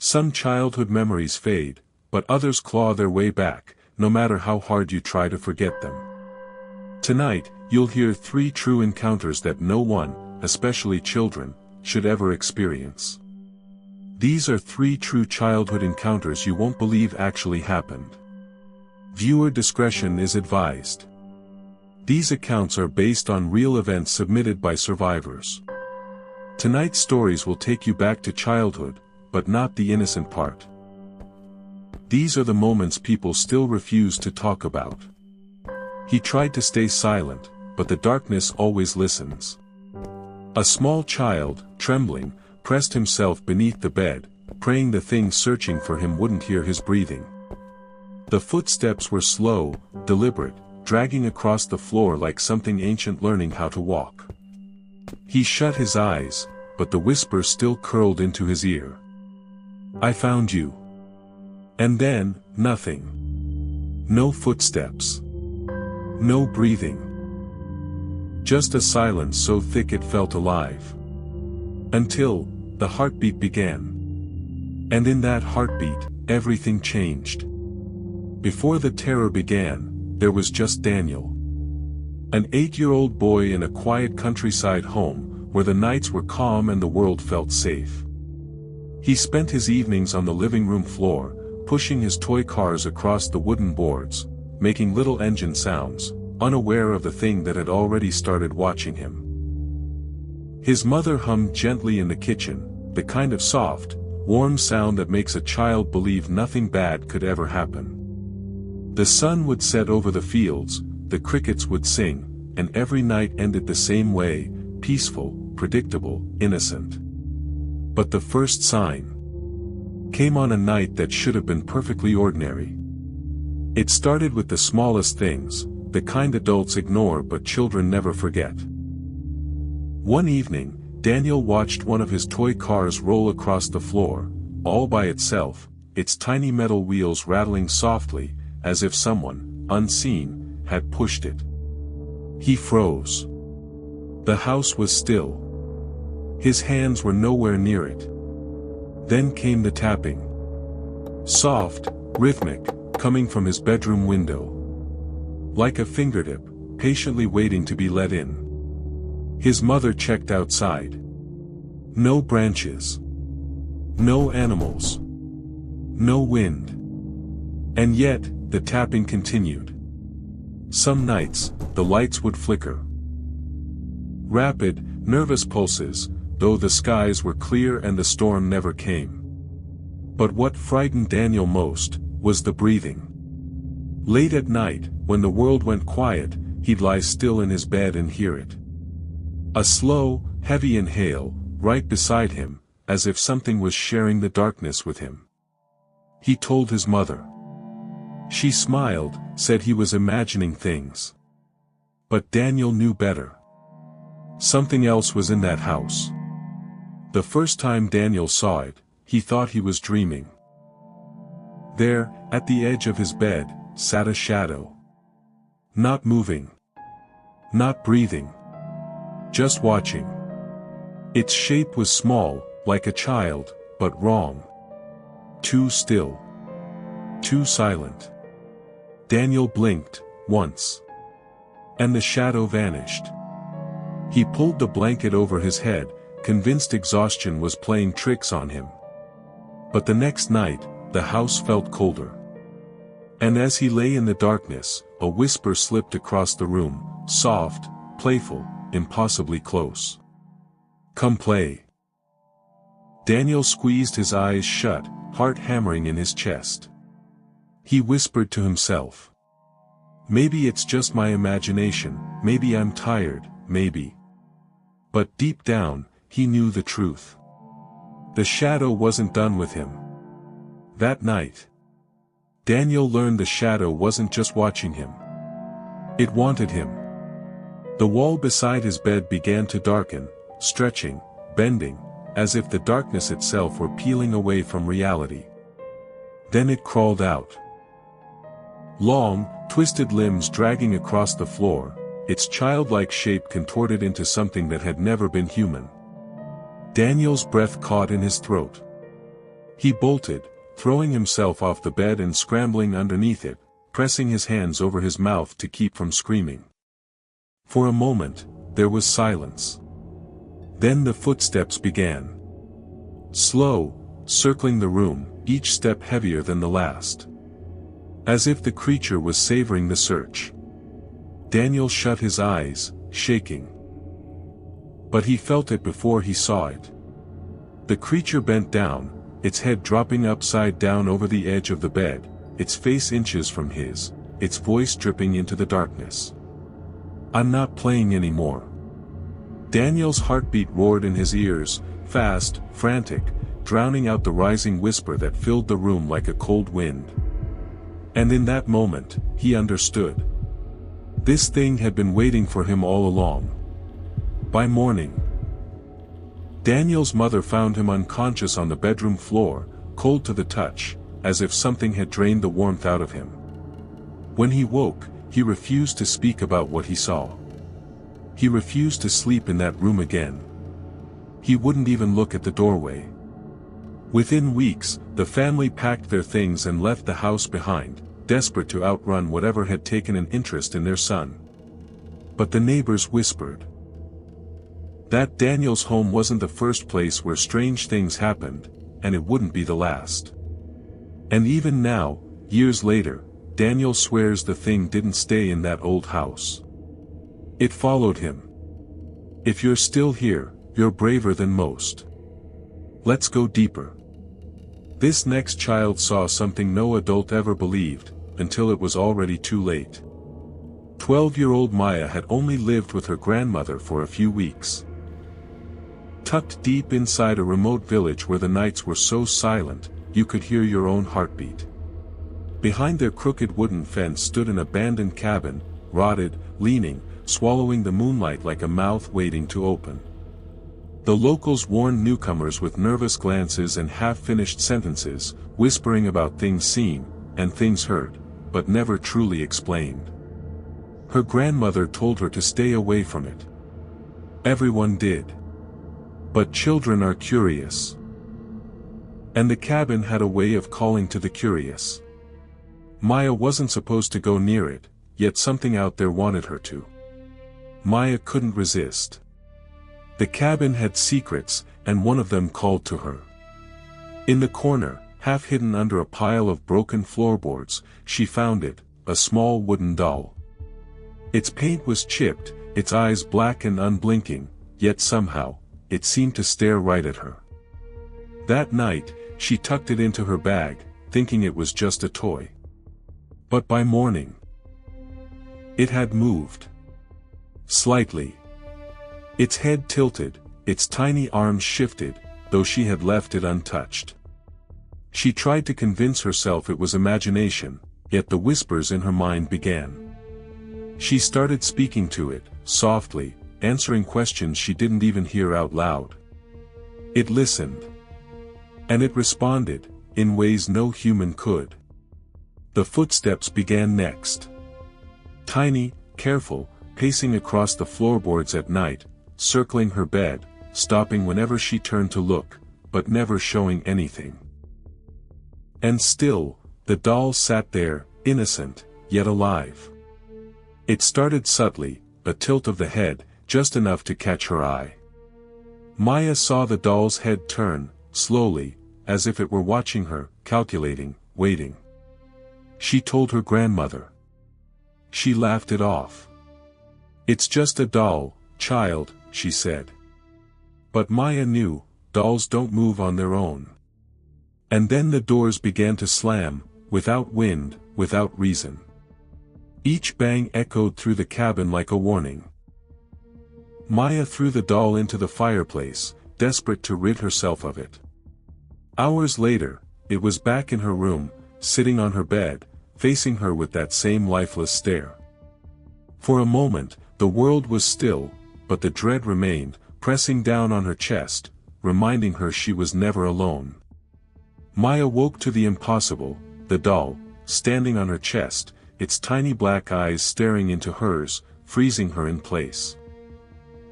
Some childhood memories fade, but others claw their way back, no matter how hard you try to forget them. Tonight, you'll hear 3 true encounters that no one, especially children, should ever experience. These are 3 true childhood encounters you won't believe actually happened. Viewer discretion is advised. These accounts are based on real events submitted by survivors. Tonight's stories will take you back to childhood, but not the innocent part. These are the moments people still refuse to talk about. He tried to stay silent, but the darkness always listens. A small child, trembling, pressed himself beneath the bed, praying the thing searching for him wouldn't hear his breathing. The footsteps were slow, deliberate, dragging across the floor like something ancient learning how to walk. He shut his eyes, but the whisper still curled into his ear. "I found you." And then, nothing. No footsteps. No breathing. Just a silence so thick it felt alive. Until, the heartbeat began. And in that heartbeat, everything changed. Before the terror began, there was just Daniel. An 8-year-old boy in a quiet countryside home, where the nights were calm and the world felt safe. He spent his evenings on the living room floor, pushing his toy cars across the wooden boards, making little engine sounds, unaware of the thing that had already started watching him. His mother hummed gently in the kitchen, the kind of soft, warm sound that makes a child believe nothing bad could ever happen. The sun would set over the fields, the crickets would sing, and every night ended the same way, peaceful, predictable, innocent. But the first sign came on a night that should have been perfectly ordinary. It started with the smallest things, the kind adults ignore but children never forget. One evening, Daniel watched one of his toy cars roll across the floor, all by itself, its tiny metal wheels rattling softly, as if someone, unseen, had pushed it. He froze. The house was still. His hands were nowhere near it. Then came the tapping. Soft, rhythmic, coming from his bedroom window. Like a fingertip, patiently waiting to be let in. His mother checked outside. No branches. No animals. No wind. And yet, the tapping continued. Some nights, the lights would flicker. Rapid, nervous pulses, though the skies were clear and the storm never came. But what frightened Daniel most, was the breathing. Late at night, when the world went quiet, he'd lie still in his bed and hear it. A slow, heavy inhale, right beside him, as if something was sharing the darkness with him. He told his mother. She smiled, said he was imagining things. But Daniel knew better. Something else was in that house. The first time Daniel saw it, he thought he was dreaming. There, at the edge of his bed, sat a shadow. Not moving. Not breathing. Just watching. Its shape was small, like a child, but wrong. Too still. Too silent. Daniel blinked, once. And the shadow vanished. He pulled the blanket over his head, convinced exhaustion was playing tricks on him. But the next night, the house felt colder. And as he lay in the darkness, a whisper slipped across the room, soft, playful, impossibly close. "Come play." Daniel squeezed his eyes shut, heart hammering in his chest. He whispered to himself. Maybe it's just my imagination, maybe I'm tired, maybe. But deep down, he knew the truth. The shadow wasn't done with him. That night, Daniel learned the shadow wasn't just watching him. It wanted him. The wall beside his bed began to darken, stretching, bending, as if the darkness itself were peeling away from reality. Then it crawled out. Long, twisted limbs dragging across the floor, its childlike shape contorted into something that had never been human. Daniel's breath caught in his throat. He bolted, throwing himself off the bed and scrambling underneath it, pressing his hands over his mouth to keep from screaming. For a moment, there was silence. Then the footsteps began. Slow, circling the room, each step heavier than the last. As if the creature was savoring the search. Daniel shut his eyes, shaking. But he felt it before he saw it. The creature bent down, its head dropping upside down over the edge of the bed, its face inches from his, its voice dripping into the darkness. "I'm not playing anymore." Daniel's heartbeat roared in his ears, fast, frantic, drowning out the rising whisper that filled the room like a cold wind. And in that moment, he understood. This thing had been waiting for him all along. By morning, Daniel's mother found him unconscious on the bedroom floor, cold to the touch, as if something had drained the warmth out of him. When he woke, he refused to speak about what he saw. He refused to sleep in that room again. He wouldn't even look at the doorway. Within weeks, the family packed their things and left the house behind, desperate to outrun whatever had taken an interest in their son. But the neighbors whispered that Daniel's home wasn't the first place where strange things happened, and it wouldn't be the last. And even now, years later, Daniel swears the thing didn't stay in that old house. It followed him. If you're still here, you're braver than most. Let's go deeper. This next child saw something no adult ever believed, until it was already too late. 12-year-old Maya had only lived with her grandmother for a few weeks. Tucked deep inside a remote village where the nights were so silent, you could hear your own heartbeat. Behind their crooked wooden fence stood an abandoned cabin, rotted, leaning, swallowing the moonlight like a mouth waiting to open. The locals warned newcomers with nervous glances and half-finished sentences, whispering about things seen, and things heard, but never truly explained. Her grandmother told her to stay away from it. Everyone did. But children are curious. And the cabin had a way of calling to the curious. Maya wasn't supposed to go near it, yet something out there wanted her to. Maya couldn't resist. The cabin had secrets, and one of them called to her. In the corner, half hidden under a pile of broken floorboards, she found it, a small wooden doll. Its paint was chipped, its eyes black and unblinking, yet somehow, it seemed to stare right at her. That night, she tucked it into her bag, thinking it was just a toy. But by morning, it had moved. Slightly. Its head tilted, its tiny arms shifted, though she had left it untouched. She tried to convince herself it was imagination, yet the whispers in her mind began. She started speaking to it, softly, answering questions she didn't even hear out loud. It listened. And it responded, in ways no human could. The footsteps began next. Tiny, careful, pacing across the floorboards at night, circling her bed, stopping whenever she turned to look, but never showing anything. And still, the doll sat there, innocent, yet alive. It started subtly, a tilt of the head, just enough to catch her eye. Maya saw the doll's head turn, slowly, as if it were watching her, calculating, waiting. She told her grandmother. She laughed it off. "It's just a doll, child," she said. But Maya knew, dolls don't move on their own. And then the doors began to slam, without wind, without reason. Each bang echoed through the cabin like a warning. Maya threw the doll into the fireplace, desperate to rid herself of it. Hours later, it was back in her room, sitting on her bed, facing her with that same lifeless stare. For a moment, the world was still, but the dread remained, pressing down on her chest, reminding her she was never alone. Maya woke to the impossible, the doll, standing on her chest, its tiny black eyes staring into hers, freezing her in place.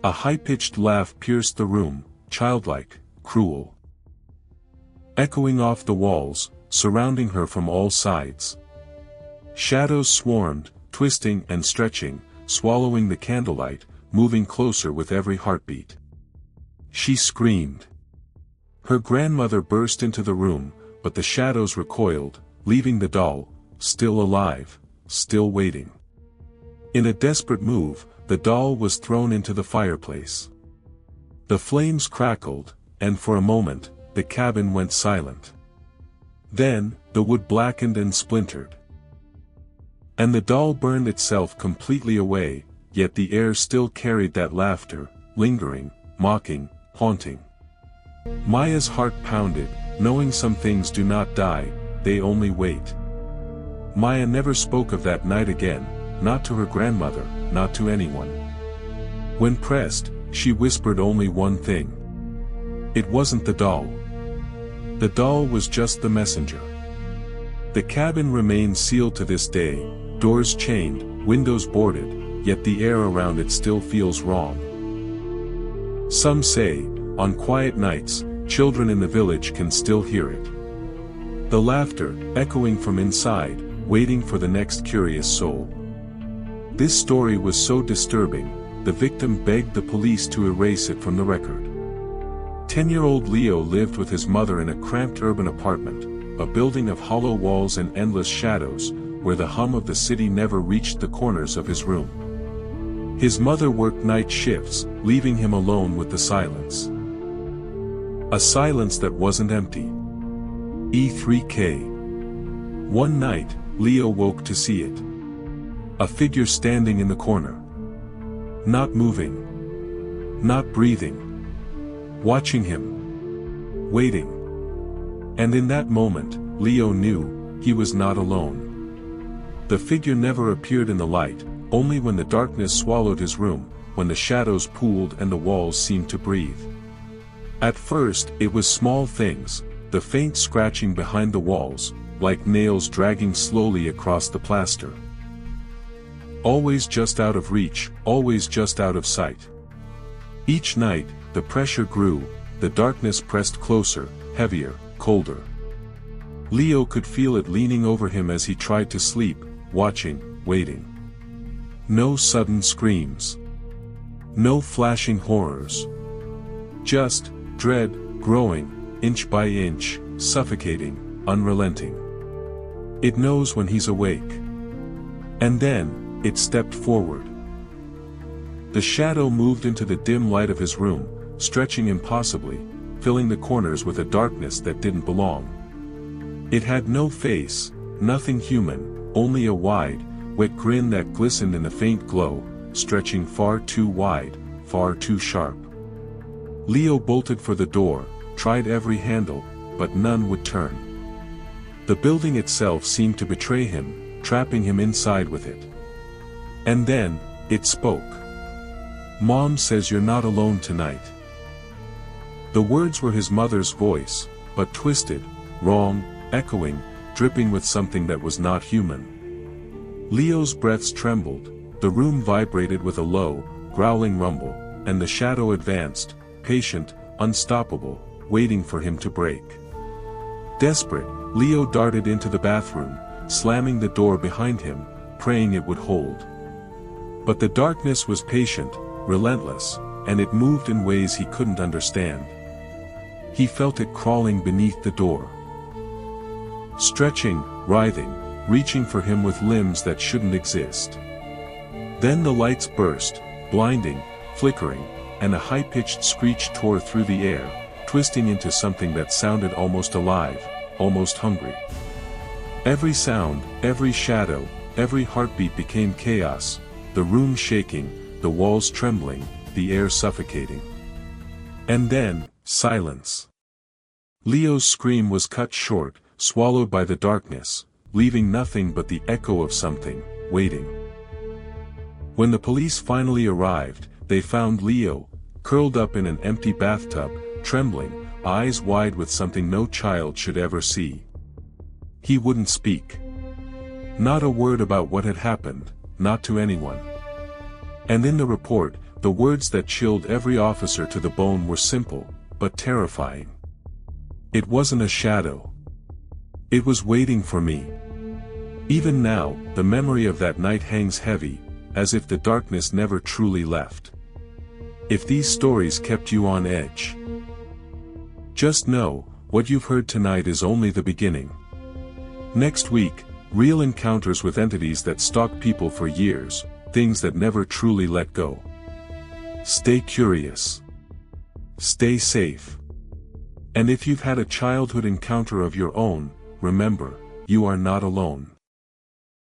A high-pitched laugh pierced the room, childlike, cruel. echoing off the walls, surrounding her from all sides. Shadows swarmed, twisting and stretching, swallowing the candlelight, moving closer with every heartbeat. She screamed. Her grandmother burst into the room, but the shadows recoiled, leaving the doll, still alive, still waiting. In a desperate move, the doll was thrown into the fireplace. The flames crackled, and for a moment, the cabin went silent. Then, the wood blackened and splintered. And the doll burned itself completely away, yet the air still carried that laughter, lingering, mocking, haunting. Maya's heart pounded, knowing some things do not die, they only wait. Maya never spoke of that night again, not to her grandmother, not to anyone. When pressed, she whispered only one thing. It wasn't the doll. The doll was just the messenger. The cabin remains sealed to this day, doors chained, windows boarded, yet the air around it still feels wrong. Some say, on quiet nights, children in the village can still hear it. The laughter, echoing from inside, waiting for the next curious soul. This story was so disturbing, the victim begged the police to erase it from the record. 10-year-old Leo lived with his mother in a cramped urban apartment, a building of hollow walls and endless shadows, where the hum of the city never reached the corners of his room. His mother worked night shifts, leaving him alone with the silence. A silence that wasn't empty. E3K. One night, Leo woke to see it. A figure standing in the corner. Not moving. Not breathing. Watching him. Waiting. And in that moment, Leo knew, he was not alone. The figure never appeared in the light, only when the darkness swallowed his room, when the shadows pooled and the walls seemed to breathe. At first, it was small things, the faint scratching behind the walls, like nails dragging slowly across the plaster. Always just out of reach, always just out of sight. Each night, the pressure grew, the darkness pressed closer, heavier, colder. Leo could feel it leaning over him as he tried to sleep, watching, waiting. No sudden screams. No flashing horrors. Just, dread, growing, inch by inch, suffocating, unrelenting. It knows when he's awake. And then, it stepped forward. The shadow moved into the dim light of his room, stretching impossibly, filling the corners with a darkness that didn't belong. It had no face, nothing human, only a wide, wet grin that glistened in the faint glow, stretching far too wide, far too sharp. Leo bolted for the door, tried every handle, but none would turn. The building itself seemed to betray him, trapping him inside with it. And then, it spoke. "Mom says you're not alone tonight." The words were his mother's voice, but twisted, wrong, echoing, dripping with something that was not human. Leo's breaths trembled, the room vibrated with a low, growling rumble, and the shadow advanced, patient, unstoppable, waiting for him to break. Desperate, Leo darted into the bathroom, slamming the door behind him, praying it would hold. But the darkness was patient, relentless, and it moved in ways he couldn't understand. He felt it crawling beneath the door. Stretching, writhing, reaching for him with limbs that shouldn't exist. Then the lights burst, blinding, flickering, and a high-pitched screech tore through the air, twisting into something that sounded almost alive, almost hungry. Every sound, every shadow, every heartbeat became chaos, the room shaking, the walls trembling, the air suffocating. And then, silence. Leo's scream was cut short, swallowed by the darkness, leaving nothing but the echo of something, waiting. When the police finally arrived, they found Leo, curled up in an empty bathtub, trembling, eyes wide with something no child should ever see. He wouldn't speak. Not a word about what had happened, not to anyone. And in the report, the words that chilled every officer to the bone were simple, but terrifying. It wasn't a shadow. It was waiting for me. Even now, the memory of that night hangs heavy, as if the darkness never truly left. If these stories kept you on edge, just know, what you've heard tonight is only the beginning. Next week, real encounters with entities that stalk people for years, things that never truly let go. Stay curious. Stay safe. And if you've had a childhood encounter of your own, remember, you are not alone.